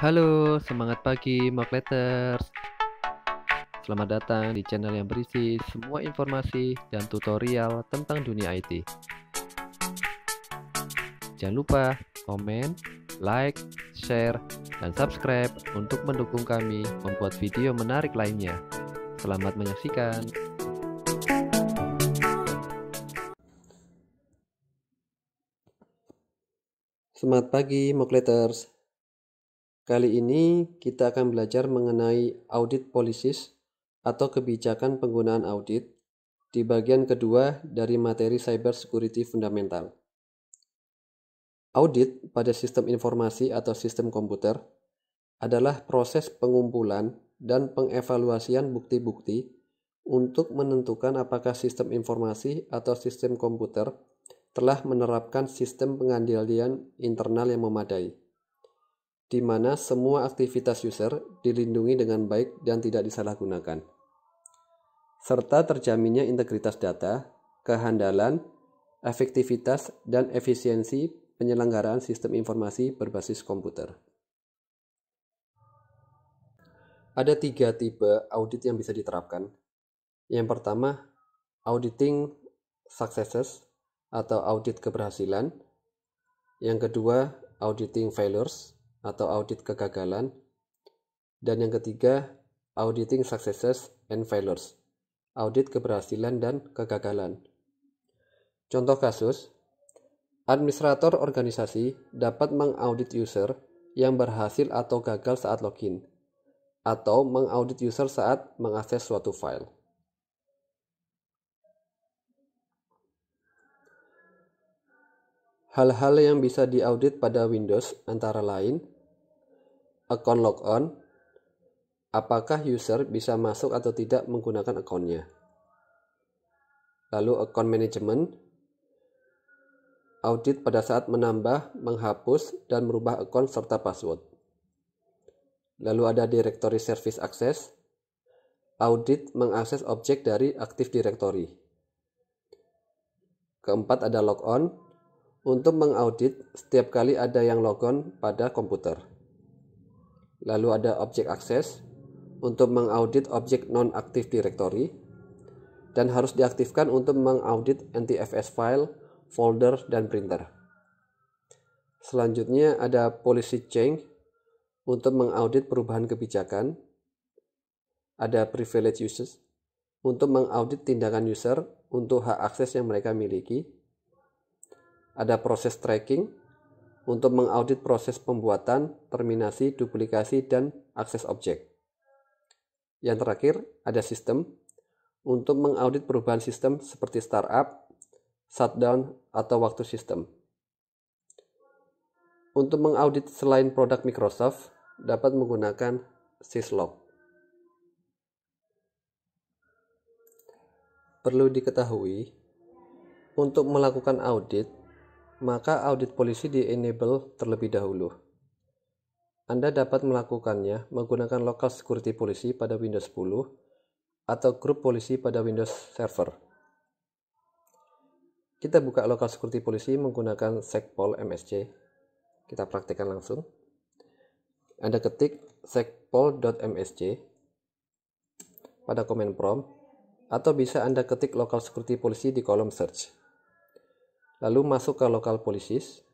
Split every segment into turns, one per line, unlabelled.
Halo, semangat pagi Mokleters. Selamat datang di channel yang berisi semua informasi dan tutorial tentang dunia IT. Jangan lupa komen, like, share, dan subscribe untuk mendukung kami membuat video menarik lainnya. Selamat menyaksikan. Selamat pagi Mokleters. Kali ini kita akan belajar mengenai audit policies atau kebijakan penggunaan audit di bagian kedua dari materi Cyber Security Fundamental. Audit pada sistem informasi atau sistem komputer adalah proses pengumpulan dan pengevaluasian bukti-bukti untuk menentukan apakah sistem informasi atau sistem komputer telah menerapkan sistem pengendalian internal yang memadai, di mana semua aktivitas user dilindungi dengan baik dan tidak disalahgunakan, serta terjaminnya integritas data, kehandalan, efektivitas, dan efisiensi penyelenggaraan sistem informasi berbasis komputer. Ada 3 tipe audit yang bisa diterapkan. Yang pertama, auditing successes atau audit keberhasilan. Yang kedua, auditing failures atau audit kegagalan. Dan yang ketiga, auditing successes and failures, audit keberhasilan dan kegagalan. Contoh kasus, administrator organisasi dapat mengaudit user yang berhasil atau gagal saat login, atau mengaudit user saat mengakses suatu file. Hal-hal yang bisa diaudit pada Windows antara lain, account logon, apakah user bisa masuk atau tidak menggunakan akunnya. Lalu account management, audit pada saat menambah, menghapus, dan merubah akun serta password. Lalu ada directory service access, audit mengakses objek dari Active Directory. Keempat ada logon, untuk mengaudit setiap kali ada yang logon pada komputer. Lalu ada object access, untuk mengaudit objek non-Active Directory, dan harus diaktifkan untuk mengaudit NTFS file, folder, dan printer. Selanjutnya ada policy change, untuk mengaudit perubahan kebijakan. Ada privilege users, untuk mengaudit tindakan user untuk hak akses yang mereka miliki. Ada proses tracking, untuk mengaudit proses pembuatan, terminasi, duplikasi, dan akses objek. Yang terakhir, ada sistem, untuk mengaudit perubahan sistem seperti startup, shutdown, atau waktu sistem. Untuk mengaudit selain produk Microsoft, dapat menggunakan syslog. Perlu diketahui, untuk melakukan audit, maka audit polisi di-enable terlebih dahulu. Anda dapat melakukannya menggunakan local security policy pada Windows 10 atau group policy pada Windows Server. Kita buka local security policy menggunakan segpol MSC. Kita praktekkan langsung. Anda ketik segpol.msc pada command prompt, atau bisa Anda ketik local security policy di kolom search. Lalu masuk ke local policies,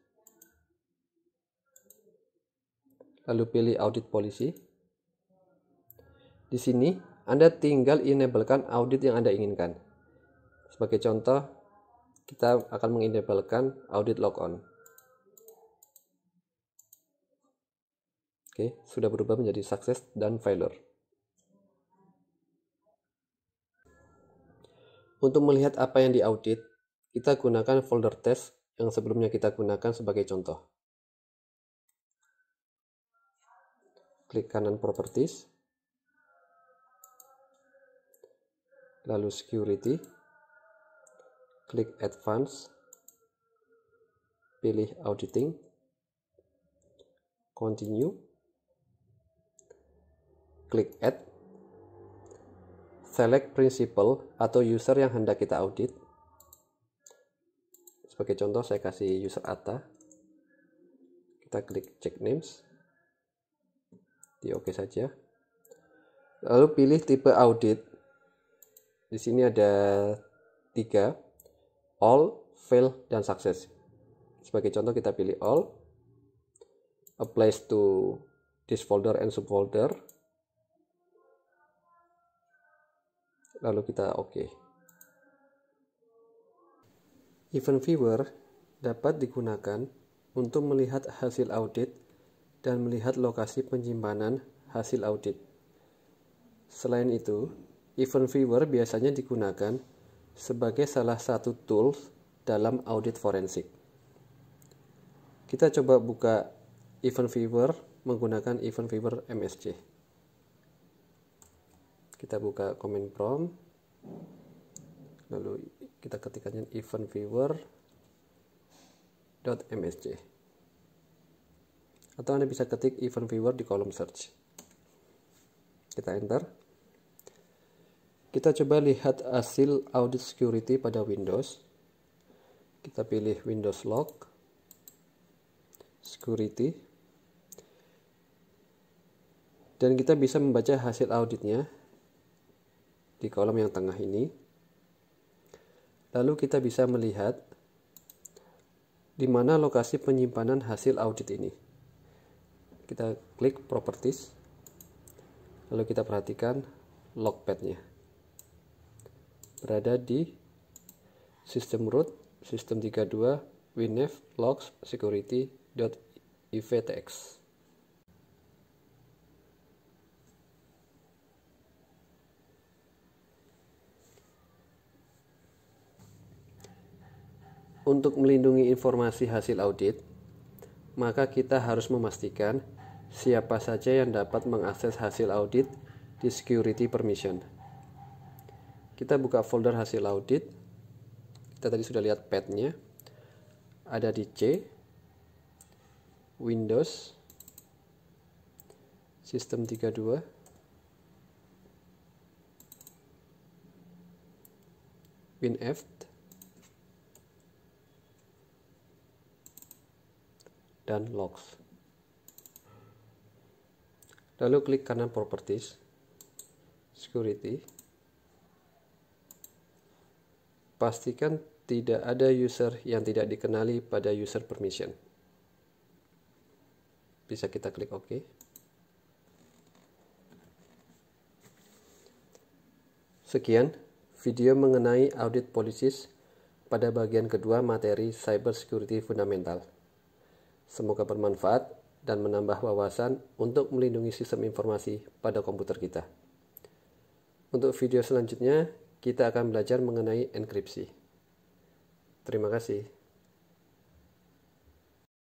lalu pilih audit policy. Di sini Anda tinggal enablekan audit yang Anda inginkan. Sebagai contoh, kita akan mengenablekan audit logon. Oke, sudah berubah menjadi success dan failure. Untuk melihat apa yang diaudit, kita gunakan folder test yang sebelumnya kita gunakan sebagai contoh. Klik kanan properties, lalu security, klik advanced, pilih auditing, continue, klik add, select principal atau user yang hendak kita audit. Sebagai contoh saya kasih user Atta. Kita klik check names. Di oke saja. Lalu pilih tipe audit. Di sini ada 3, all, fail, dan success. Sebagai contoh kita pilih all, applies to this folder and subfolder. Lalu kita oke. Event Viewer dapat digunakan untuk melihat hasil audit dan melihat lokasi penyimpanan hasil audit. Selain itu, Event Viewer biasanya digunakan sebagai salah satu tools dalam audit forensik. Kita coba buka Event Viewer menggunakan Event Viewer MSC. Kita buka command prompt, lalu kita ketikkan Event Viewer.msc, atau Anda bisa ketik Event Viewer di kolom search. Kita enter. Kita coba lihat hasil audit security pada Windows. Kita pilih Windows Log, Security, dan kita bisa membaca hasil auditnya di kolom yang tengah ini. Lalu kita bisa melihat di mana lokasi penyimpanan hasil audit ini. Kita klik Properties, lalu kita perhatikan logpad-nya. Berada di System Root, System 32, WinNav, Logs, Security.ivtx. Untuk melindungi informasi hasil audit, maka kita harus memastikan siapa saja yang dapat mengakses hasil audit di Security Permission. Kita buka folder hasil audit. Kita tadi sudah lihat path-nya. Ada di C, Windows, System 32, WinF, dan Logs. Lalu klik kanan Properties, Security. Pastikan tidak ada user yang tidak dikenali pada user permission. Bisa kita klik OK. Sekian video mengenai audit policies pada bagian kedua materi Cyber Security Fundamental. Semoga bermanfaat dan menambah wawasan untuk melindungi sistem informasi pada komputer kita. Untuk video selanjutnya, kita akan belajar mengenai enkripsi. Terima kasih.